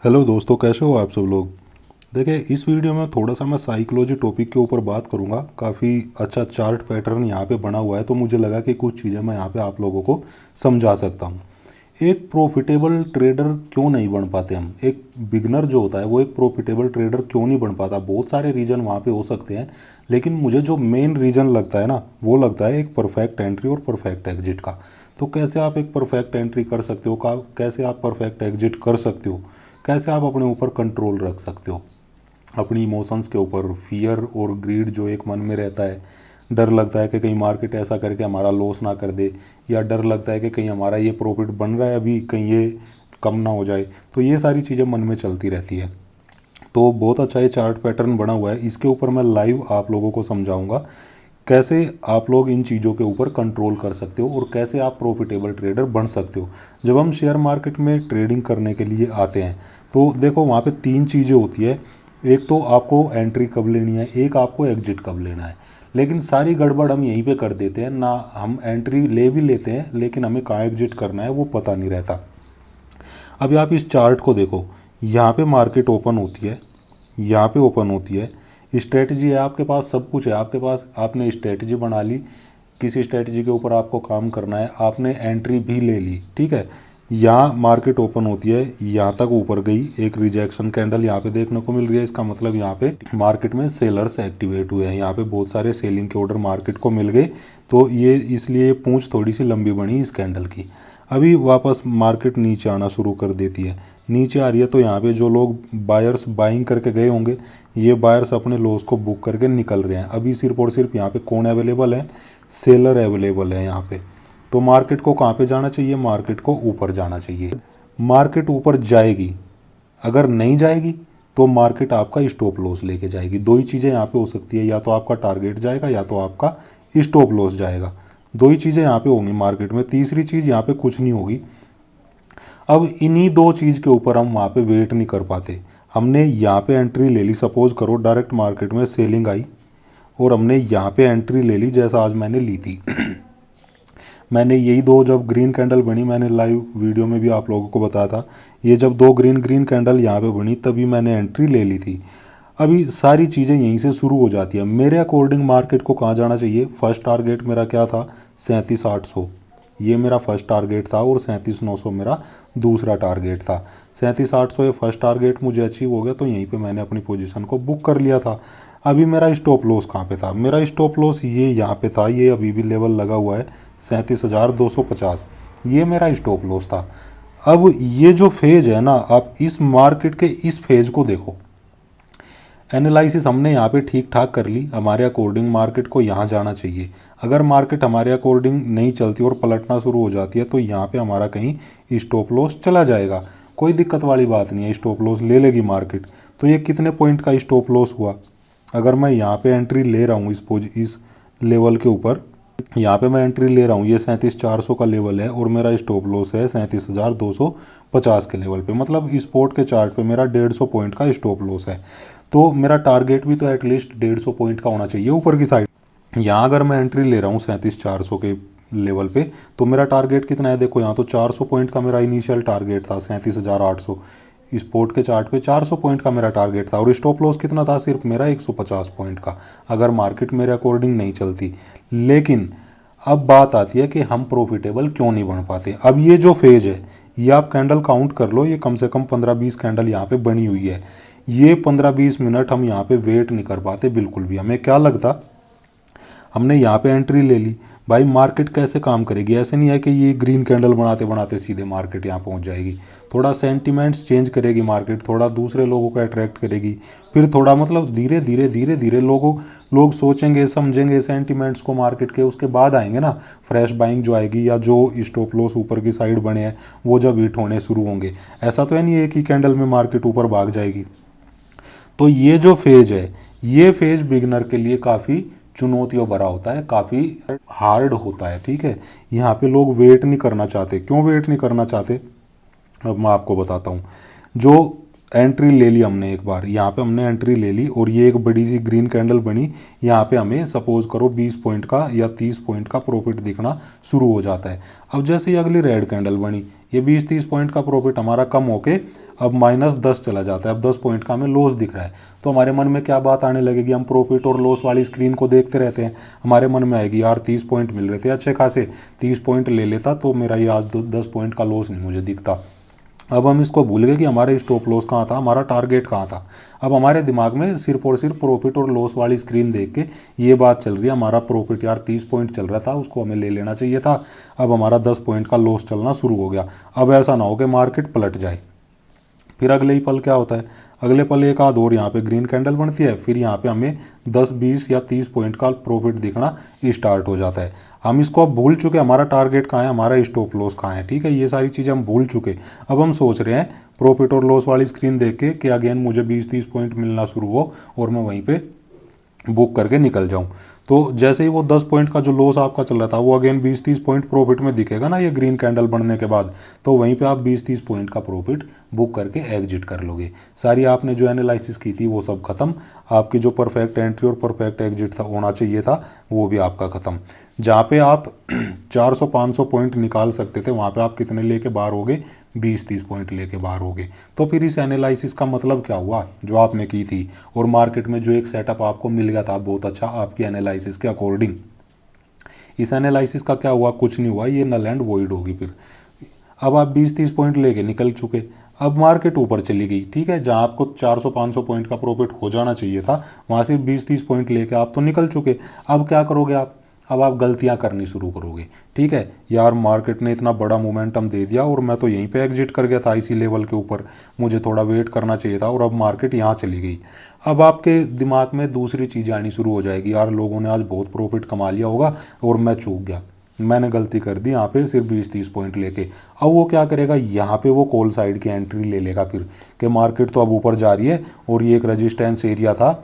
Hello दोस्तों, कैसे हो आप सब लोग। देखिए, इस वीडियो में थोड़ा सा मैं साइकोलॉजी टॉपिक के ऊपर बात करूंगा। काफ़ी अच्छा चार्ट पैटर्न यहाँ पे बना हुआ है, तो मुझे लगा कि कुछ चीज़ें मैं यहाँ पे आप लोगों को समझा सकता हूँ। एक प्रॉफिटेबल ट्रेडर क्यों नहीं बन पाते हम, एक बिगनर जो होता है वो एक प्रॉफिटेबल ट्रेडर क्यों नहीं बन पाता। बहुत सारे रीज़न वहाँ पे हो सकते हैं, लेकिन मुझे जो मेन रीज़न लगता है ना, वो लगता है एक परफेक्ट एंट्री और परफेक्ट एग्जिट का। तो कैसे आप एक परफेक्ट एंट्री कर सकते हो, कैसे आप परफेक्ट एग्जिट कर सकते हो, कैसे आप अपने ऊपर कंट्रोल रख सकते हो, अपनी इमोशंस के ऊपर। फियर और ग्रीड जो एक मन में रहता है, डर लगता है कि कहीं मार्केट ऐसा करके हमारा लॉस ना कर दे, या डर लगता है कि कहीं हमारा ये प्रॉफिट बन रहा है अभी कहीं ये कम ना हो जाए। तो ये सारी चीज़ें मन में चलती रहती है। तो बहुत अच्छा ये चार्ट पैटर्न बना हुआ है, इसके ऊपर मैं लाइव आप लोगों को समझाऊंगा कैसे आप लोग इन चीज़ों के ऊपर कंट्रोल कर सकते हो और कैसे आप प्रॉफिटेबल ट्रेडर बन सकते हो। जब हम शेयर मार्केट में ट्रेडिंग करने के लिए आते हैं तो देखो, वहाँ पे तीन चीज़ें होती है। एक तो आपको एंट्री कब लेनी है, एक आपको एग्जिट कब लेना है। लेकिन सारी गड़बड़ हम यहीं पे कर देते हैं ना, हम एंट्री ले भी लेते हैं लेकिन हमें कहाँ एग्जिट करना है वो पता नहीं रहता। अभी आप इस चार्ट को देखो, यहाँ पे मार्केट ओपन होती है, यहाँ पे ओपन होती है, स्ट्रेटजी है आपके पास, सब कुछ है आपके पास, आपने स्ट्रेटजी बना ली, किसी स्ट्रेटजी के ऊपर आपको काम करना है, आपने एंट्री भी ले ली, ठीक है। यहाँ मार्केट ओपन होती है, यहाँ तक ऊपर गई, एक रिजेक्शन कैंडल यहाँ पे देखने को मिल रही है। इसका मतलब यहाँ पे मार्केट में सेलर्स एक्टिवेट हुए हैं, यहाँ पे बहुत सारे सेलिंग के ऑर्डर मार्केट को मिल गए। तो ये इसलिए पूंछ थोड़ी सी लंबी बनी इस कैंडल की। अभी वापस मार्केट नीचे आना शुरू कर देती है, नीचे आ रही है। तो यहाँ पे जो लोग बायर्स बाइंग करके गए होंगे, ये बायर्स अपने लॉस को बुक करके निकल रहे हैं। अभी सिर्फ और सिर्फ यहाँ पे कौन अवेलेबल है, सेलर अवेलेबल है यहाँ पे। तो मार्केट को कहाँ पे जाना चाहिए, मार्केट को ऊपर जाना चाहिए। मार्केट ऊपर जाएगी, अगर नहीं जाएगी तो मार्केट आपका स्टॉप लॉस लेके जाएगी। दो ही चीज़ें यहाँ पे हो सकती है, या तो आपका टारगेट जाएगा या तो आपका स्टॉप लॉस जाएगा। दो ही चीज़ें यहाँ पे होंगी मार्केट में, तीसरी चीज़ यहाँ पे कुछ नहीं होगी। अब इन्हीं दो चीज़ के ऊपर हम वहाँ पे वेट नहीं कर पाते। हमने यहाँ पे एंट्री ले ली, सपोज करो डायरेक्ट मार्केट में सेलिंग आई और हमने यहाँ पे एंट्री ले ली जैसा आज मैंने ली थी। मैंने यही दो, जब ग्रीन कैंडल बनी, मैंने लाइव वीडियो में भी आप लोगों को बताया था, ये जब दो ग्रीन ग्रीन कैंडल यहाँ पे बनी तभी मैंने एंट्री ले ली थी। अभी सारी चीज़ें यहीं से शुरू हो जाती है। मेरे अकॉर्डिंग मार्केट को कहाँ जाना चाहिए, फर्स्ट टारगेट मेरा क्या था, 37,800, ये मेरा फर्स्ट टारगेट था, और 37,900 मेरा दूसरा टारगेट था। 37,800 ये फर्स्ट टारगेट मुझे अचीव हो गया, तो यहीं पे मैंने अपनी पोजीशन को बुक कर लिया था। अभी मेरा स्टॉप लॉस कहाँ पे था, मेरा स्टॉप लॉस ये यहाँ पे था, ये अभी भी लेवल लगा हुआ है 37,250, ये मेरा स्टॉप लॉस था। अब ये जो फेज है ना, आप इस मार्केट के इस फेज को देखो, एनालिसिस हमने यहाँ पे ठीक ठाक कर ली, हमारे अकॉर्डिंग मार्केट को यहाँ जाना चाहिए। अगर मार्केट हमारे अकॉर्डिंग नहीं चलती और पलटना शुरू हो जाती है तो यहाँ पे हमारा कहीं स्टॉप लॉस चला जाएगा। कोई दिक्कत वाली बात नहीं है, स्टॉप लॉस ले लेगी मार्केट। तो ये कितने पॉइंट का स्टॉप लॉस हुआ, अगर मैं यहाँ पे एंट्री ले रहा हूँ इस लेवल के ऊपर, यहाँ पे मैं एंट्री ले रहा हूँ, ये 37,400 का लेवल है और मेरा स्टॉप लॉस है 37,250 के लेवल पे, मतलब स्पॉट के चार्ट पे मेरा 150 पॉइंट का स्टॉप लॉस है। तो मेरा टारगेट भी तो एटलीस्ट 150 पॉइंट का होना चाहिए ऊपर की साइड। यहाँ अगर मैं एंट्री ले रहा हूँ 37,400 के लेवल पे, तो मेरा टारगेट कितना है, देखो यहाँ तो 400 पॉइंट का मेरा इनिशियल टारगेट था, 37,800। स्पोर्ट के चार्ट पे 400 पॉइंट का मेरा टारगेट था, और स्टॉप लॉस कितना था, सिर्फ मेरा 150 पॉइंट का, अगर मार्केट मेरे अकॉर्डिंग नहीं चलती। लेकिन अब बात आती है कि हम प्रॉफिटेबल क्यों नहीं बन पाते। अब ये जो फेज है, ये आप कैंडल काउंट कर लो, ये कम से कम 15-20 कैंडल यहाँ पे बनी हुई है। ये 15-20 मिनट हम यहाँ पे वेट नहीं कर पाते बिल्कुल भी। हमें क्या लगता, हमने यहाँ पे एंट्री ले ली, भाई मार्केट कैसे काम करेगी, ऐसे नहीं है कि ये ग्रीन कैंडल बनाते बनाते सीधे मार्केट यहाँ पहुँच जाएगी। थोड़ा सेंटिमेंट्स चेंज करेगी मार्केट, थोड़ा दूसरे लोगों को अट्रैक्ट करेगी, फिर थोड़ा मतलब धीरे धीरे धीरे धीरे लोग सोचेंगे समझेंगे सेंटिमेंट्स को मार्केट के, उसके बाद आएंगे ना फ्रेश बाइंग जो आएगी, या जो स्टॉप लॉस ऊपर की साइड बने हैं वो जब हिट होने शुरू होंगे। ऐसा तो है नहीं एक ही कैंडल में मार्केट ऊपर भाग जाएगी। तो ये जो फेज है, ये फेज बिगनर के लिए काफ़ी चुनौतियों भरा होता है, काफ़ी हार्ड होता है, ठीक है। यहाँ पे लोग वेट नहीं करना चाहते। क्यों वेट नहीं करना चाहते, अब मैं आपको बताता हूँ। जो एंट्री ले ली हमने एक बार, यहाँ पे हमने एंट्री ले ली और ये एक बड़ी सी ग्रीन कैंडल बनी, यहाँ पे हमें सपोज करो 20 पॉइंट का या 30 पॉइंट का प्रॉफिट दिखना शुरू हो जाता है। अब जैसे ही अगली रेड कैंडल बनी, ये 20-30 पॉइंट का प्रॉफिट हमारा कम होके अब -10 चला जाता है, अब 10 पॉइंट का हमें लॉस दिख रहा है। तो हमारे मन में क्या बात आने लगेगी, हम प्रॉफिट और लॉस वाली स्क्रीन को देखते रहते हैं, हमारे मन में आएगी यार 30 पॉइंट मिल रहे थे अच्छे खासे, 30 पॉइंट ले लेता तो मेरा ये आज 10 पॉइंट का लॉस नहीं मुझे दिखता। अब हम इसको भूल गए कि हमारे स्टॉप लॉस कहाँ था, हमारा टारगेट कहाँ था। अब हमारे दिमाग में सिर्फ और सिर्फ प्रॉफिट और लॉस वाली स्क्रीन देख के ये बात चल रही है, हमारा प्रॉफिट यार 30 पॉइंट चल रहा था, उसको हमें ले लेना चाहिए था, अब हमारा 10 पॉइंट का लॉस चलना शुरू हो गया। अब ऐसा ना हो कि मार्केट पलट जाए। फिर अगले ही पल क्या होता है, अगले पल एक आध और यहाँ पे ग्रीन कैंडल बनती है, फिर यहाँ पे हमें 10, 20 या 30 पॉइंट का प्रॉफिट दिखना स्टार्ट हो जाता है। हम इसको अब भूल चुके, हमारा टारगेट कहाँ है, हमारा स्टॉप लॉस कहाँ है, ठीक है, ये सारी चीज़ें हम भूल चुके। अब हम सोच रहे हैं प्रॉफिट और लॉस वाली स्क्रीन देख के कि अगेन मुझे 20-30 पॉइंट मिलना शुरू हो और मैं वहीं पे बुक करके निकल जाऊं। तो जैसे ही वो 10 पॉइंट का जो लॉस आपका चल रहा था वो अगेन 20-30 पॉइंट प्रॉफिट में दिखेगा ना ये ग्रीन कैंडल बनने के बाद, तो वहीं पे आप 20-30 पॉइंट का प्रॉफिट बुक करके एग्जिट कर लोगे। सारी आपने जो एनालिसिस की थी वो सब खत्म, आपकी जो परफेक्ट एंट्री और परफेक्ट एग्जिट था होना चाहिए था वो भी आपका खत्म। जहाँ पे आप 400-500 पॉइंट निकाल सकते थे वहाँ पे आप कितने लेके बाहर हो गए, 20-30 पॉइंट लेके बाहर हो गए। तो फिर इस एनालिसिस का मतलब क्या हुआ जो आपने की थी, और मार्केट में जो एक सेटअप आपको मिल गया था बहुत अच्छा आपकी एनालिसिस के अकॉर्डिंग, इस एनालिसिस का क्या हुआ, कुछ नहीं हुआ, ये नल एंड वॉइड होगी। फिर अब आप 20-30 पॉइंट लेके निकल चुके, अब मार्केट ऊपर चली गई, ठीक है, जहां आपको 400-500 पॉइंट का प्रॉफिट हो जाना चाहिए था वहां से 20-30 पॉइंट लेके आप तो निकल चुके। अब क्या करोगे आप, अब आप गलतियां करनी शुरू करोगे, ठीक है, यार मार्केट ने इतना बड़ा मोमेंटम दे दिया और मैं तो यहीं पे एग्जिट कर गया था इसी लेवल के ऊपर, मुझे थोड़ा वेट करना चाहिए था और अब मार्केट यहाँ चली गई। अब आपके दिमाग में दूसरी चीज़ें आनी शुरू हो जाएगी, यार लोगों ने आज बहुत प्रॉफिट कमा लिया होगा और मैं चूक गया, मैंने गलती कर दी यहाँ पे सिर्फ 20-30 पॉइंट लेके। अब वो क्या करेगा, यहाँ पे वो कॉल साइड की एंट्री ले लेगा फिर कि मार्केट तो अब ऊपर जा रही है और ये एक रेजिस्टेंस एरिया था,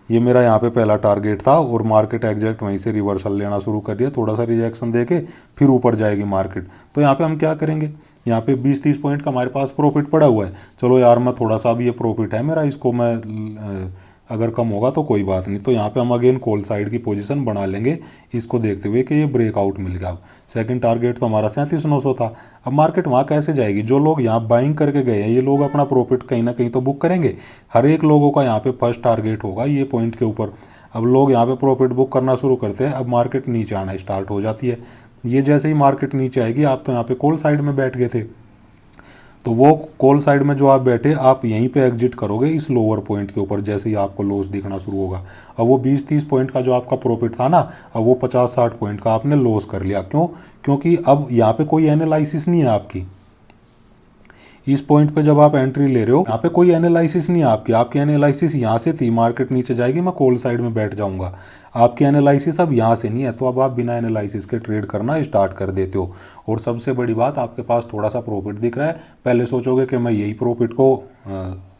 ये मेरा यहाँ पे पहला टारगेट था और मार्केट एग्जैक्ट वहीं से रिवर्सल लेना शुरू कर दिया, थोड़ा सा रिजेक्शन देके फिर ऊपर जाएगी मार्केट। तो यहाँ पे हम क्या करेंगे, यहाँ पे 20-30 पॉइंट का हमारे पास प्रॉफिट पड़ा हुआ है, चलो यार मैं थोड़ा सा भी ये प्रॉफिट है मेरा, इसको मैं अगर कम होगा तो कोई बात नहीं, तो यहाँ पे हम अगेन कॉल साइड की पोजीशन बना लेंगे इसको देखते हुए कि ये ब्रेकआउट मिल गया। सेकंड टारगेट तो हमारा 37,900 था। अब मार्केट वहाँ कैसे जाएगी, जो लोग यहाँ बाइंग करके गए हैं ये लोग अपना प्रॉफिट कहीं ना कहीं तो बुक करेंगे, हर एक लोगों का यहाँ पे फर्स्ट टारगेट होगा ये पॉइंट के ऊपर। अब लोग यहाँ पे प्रॉफिट बुक करना शुरू करते हैं, अब मार्केट नीचे आना स्टार्ट हो जाती है। ये जैसे ही मार्केट नीचे आएगी, आप तो यहाँ पे कॉल साइड में बैठ गए थे, तो वो कॉल साइड में जो आप बैठे आप यहीं पे एग्जिट करोगे इस लोअर पॉइंट के ऊपर जैसे ही आपको लॉस दिखना शुरू होगा। अब वो 20-30 पॉइंट का जो आपका प्रॉफिट था ना, अब वो 50-60 पॉइंट का आपने लॉस कर लिया। क्यों, क्योंकि अब यहाँ पे कोई एनालिसिस नहीं है आपकी, इस पॉइंट पे जब आप एंट्री ले रहे हो यहाँ पे कोई एनालिसिस नहीं है आपकी, आपकी एनालिसिस यहाँ से थी मार्केट नीचे जाएगी मैं कॉल साइड में बैठ जाऊंगा, आपकी एनालिसिस अब यहाँ से नहीं है, तो अब आप बिना एनालिसिस के ट्रेड करना स्टार्ट कर देते हो। और सबसे बड़ी बात, आपके पास थोड़ा सा प्रॉफिट दिख रहा है, पहले सोचोगे कि मैं यही प्रॉफिट को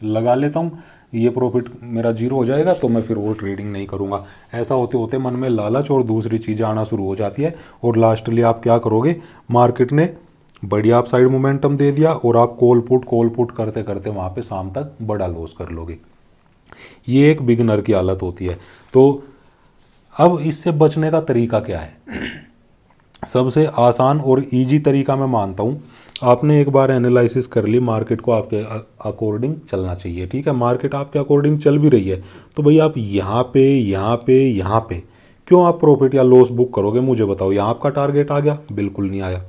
लगा लेता हूँ, ये प्रॉफिट मेरा जीरो हो जाएगा तो मैं फिर वो ट्रेडिंग नहीं करूँगा। ऐसा होते होते मन में लालच और दूसरी चीज़ें आना शुरू हो जाती है और लास्टली आप क्या करोगे, मार्केट ने बढ़िया आप साइड मोमेंटम दे दिया और आप कॉल पुट करते करते वहाँ पे शाम तक बड़ा लॉस कर लोगे। ये एक बिगिनर की हालत होती है। तो अब इससे बचने का तरीका क्या है, सबसे आसान और इजी तरीका मैं मानता हूँ, आपने एक बार एनालिसिस कर ली मार्केट को आपके अकॉर्डिंग चलना चाहिए, ठीक है, मार्केट आपके अकॉर्डिंग चल भी रही है, तो भाई आप यहाँ पे यहाँ पे यहाँ पे क्यों आप प्रॉफिट या लॉस बुक करोगे, मुझे बताओ। यहाँ आपका टारगेट आ गया, बिल्कुल नहीं आया।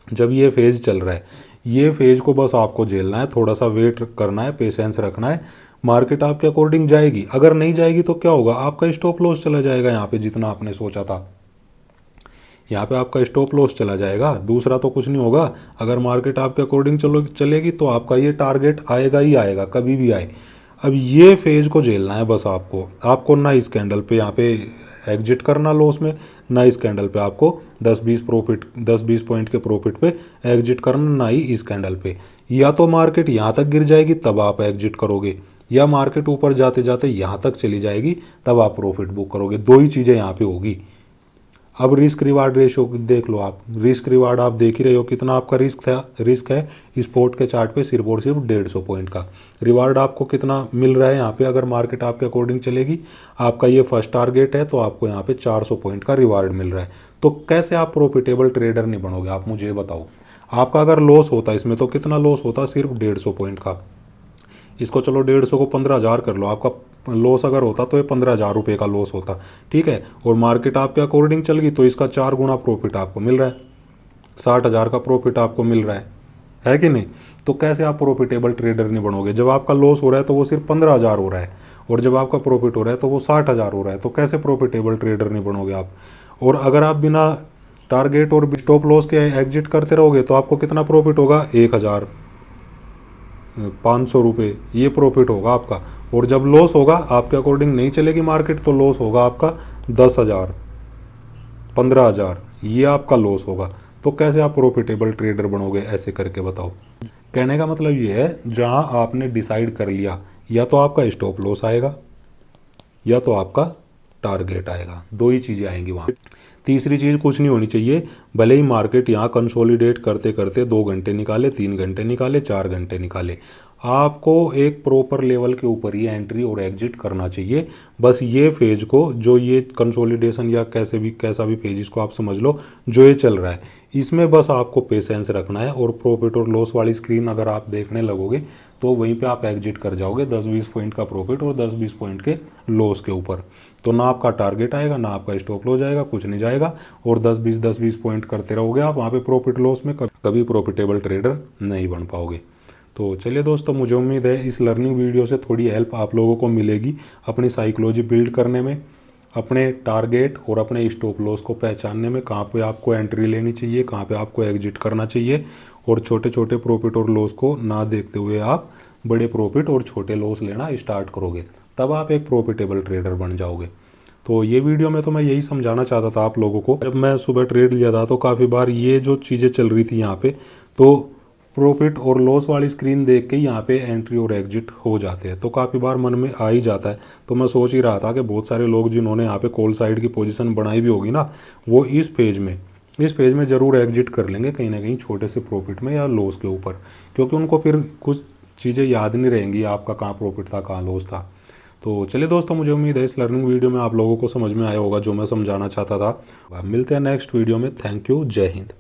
जब ये फेज़ चल रहा है, ये फेज़ को बस आपको झेलना है, थोड़ा सा वेट करना है, पेशेंस रखना है, मार्केट आपके अकॉर्डिंग जाएगी। अगर नहीं जाएगी तो क्या होगा, आपका स्टॉप लॉस चला जाएगा यहाँ पे, जितना आपने सोचा था यहाँ पे आपका स्टॉप लॉस चला जाएगा, दूसरा तो कुछ नहीं होगा। अगर मार्केट आपके अकॉर्डिंग चलेगी तो आपका ये टारगेट आएगा ही आएगा, कभी भी आए। अब ये फेज़ को झेलना है बस आपको ना इस कैंडल पे यहाँ पे एग्जिट करना लॉस में, ना इस कैंडल पे आपको 10-20 पॉइंट के प्रॉफिट पे एग्जिट करना, ना ही इस कैंडल पे। या तो मार्केट यहाँ तक गिर जाएगी तब आप एग्जिट करोगे, या मार्केट ऊपर जाते जाते यहाँ तक चली जाएगी तब आप प्रॉफिट बुक करोगे, दो ही चीज़ें यहाँ पे होगी। अब रिस्क रिवार्ड रेशो देख लो आप, रिस्क रिवार्ड आप देख ही रहे हो कितना आपका रिस्क है स्पॉट के चार्ट पे, सिर्फ और सिर्फ 150 पॉइंट का। रिवार्ड आपको कितना मिल रहा है यहाँ पे, अगर मार्केट आपके अकॉर्डिंग चलेगी, आपका ये फर्स्ट टारगेट है तो आपको यहाँ पे 400 पॉइंट का रिवार्ड मिल रहा है। तो कैसे आप प्रॉफिटेबल ट्रेडर नहीं बनोगे, आप मुझे बताओ। आपका अगर लॉस होता इसमें तो कितना लॉस होता, सिर्फ 150 पॉइंट का। इसको चलो 150 को 15,000 कर लो, आपका लॉस अगर होता तो ये 15,000 रुपये का लॉस होता, ठीक है। और मार्केट आपके अकॉर्डिंग चल गई तो इसका 4 गुना प्रॉफिट आपको मिल रहा है, 60,000 का प्रॉफिट आपको मिल रहा है कि नहीं। तो कैसे आप प्रॉफिटेबल ट्रेडर नहीं बनोगे, जब आपका लॉस हो रहा है तो वो सिर्फ 15,000 हो रहा है, और जब आपका प्रॉफिट हो रहा है तो वो 60,000 हो रहा है, तो कैसे प्रॉफिटेबल ट्रेडर नहीं बनोगे आप। और अगर आप बिना टारगेट और स्टॉप लॉस के एग्जिट करते रहोगे तो आपको कितना प्रॉफिट होगा, 1,500 रुपये ये प्रॉफिट होगा आपका। और जब लॉस होगा आपके अकॉर्डिंग नहीं चलेगी मार्केट तो लॉस होगा आपका 10,000, 15,000, ये आपका लॉस होगा। तो कैसे आप प्रॉफिटेबल ट्रेडर बनोगे ऐसे करके, बताओ। कहने का मतलब ये है, जहां आपने डिसाइड कर लिया या तो आपका स्टॉप लॉस आएगा या तो आपका टारगेट आएगा, दो ही चीज़ें आएंगी वहाँ। तीसरी चीज़ कुछ नहीं होनी चाहिए, भले ही मार्केट यहाँ कंसोलिडेट करते करते 2 घंटे निकाले, 3 घंटे निकाले, 4 घंटे निकाले, आपको एक प्रॉपर लेवल के ऊपर ही एंट्री और एग्जिट करना चाहिए। बस ये फेज को, जो ये कंसोलिडेशन या कैसा भी फेज इसको आप समझ लो, जो ये चल रहा है, इसमें बस आपको पेशेंस रखना है। और प्रॉफिट और लॉस वाली स्क्रीन अगर आप देखने लगोगे तो वहीं पे आप एग्जिट कर जाओगे 10-20 पॉइंट का प्रॉफिट और 10-20 पॉइंट के लॉस के ऊपर। तो ना आपका टारगेट आएगा, ना आपका स्टॉप लॉस जाएगा, कुछ नहीं जाएगा, और 10-20 पॉइंट करते रहोगे आप वहाँ पे प्रॉफिट लॉस में, कभी प्रॉफिटेबल ट्रेडर नहीं बन पाओगे। तो चलिए दोस्तों, मुझे उम्मीद है इस लर्निंग वीडियो से थोड़ी हेल्प आप लोगों को मिलेगी अपनी साइकोलॉजी बिल्ड करने में, अपने टारगेट और अपने स्टॉप लॉस को पहचानने में, कहाँ पे आपको एंट्री लेनी चाहिए, कहाँ पे आपको एग्जिट करना चाहिए, और छोटे छोटे प्रॉफिट और लॉस को ना देखते हुए आप बड़े प्रॉफिट और छोटे लॉस लेना स्टार्ट करोगे, तब आप एक प्रॉफिटेबल ट्रेडर बन जाओगे। तो ये वीडियो में तो मैं यही समझाना चाहता था आप लोगों को। जब मैं सुबह ट्रेड लिया था तो काफ़ी बार ये जो चीज़ें चल रही थी यहाँ पे, तो प्रॉफिट और लॉस वाली स्क्रीन देख के यहाँ पे एंट्री और एग्जिट हो जाते हैं, तो काफ़ी बार मन में आ ही जाता है। तो मैं सोच ही रहा था कि बहुत सारे लोग जिन्होंने यहाँ पे कॉल साइड की पोजीशन बनाई भी होगी ना, वो इस पेज में ज़रूर एग्जिट कर लेंगे कहीं ना कहीं छोटे से प्रॉफिट में या लॉस के ऊपर, क्योंकि उनको फिर कुछ चीज़ें याद नहीं रहेंगी आपका कहाँ प्रॉफिट था कहाँ लॉस था। तो चलिए दोस्तों, मुझे उम्मीद है इस लर्निंग वीडियो में आप लोगों को समझ में आया होगा जो मैं समझाना चाहता था। मिलते हैं नेक्स्ट वीडियो में। थैंक यू, जय हिंद।